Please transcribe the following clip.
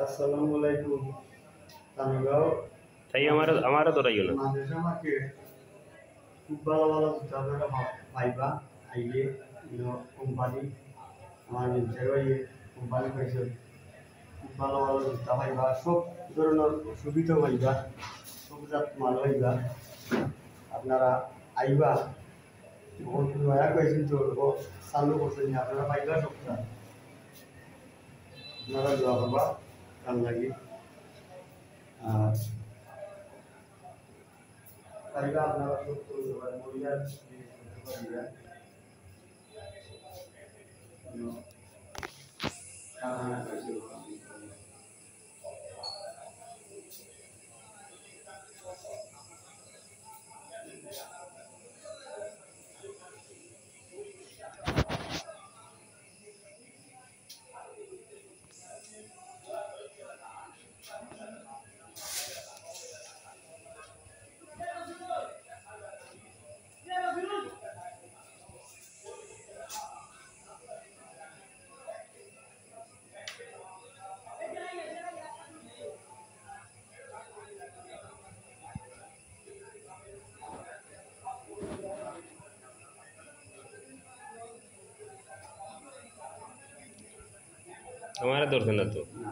আসসালামু আলাইকুম। তামিগাও তাই আমারও ধরাইও না। মানুষ আমাকে খুব ভালো ভালো জুতা আপনারা পাইবা আইলে কোম্পানি আমার নিজের কোম্পানি পাইছে খুব ভালো ভালো জুতা পাইবা সব ধরনের সুবিধা পাইবা সব জাত মাল পাইবা আপনারা আইবা নয়া কয়েছেন তো চালু করছেন আপনারা পাইবা সবটা আপনারা দোয়া করবা কাল লাগি আর পাইবা আপনারা সব মহিলার পাইবা हमारा दौर ना तो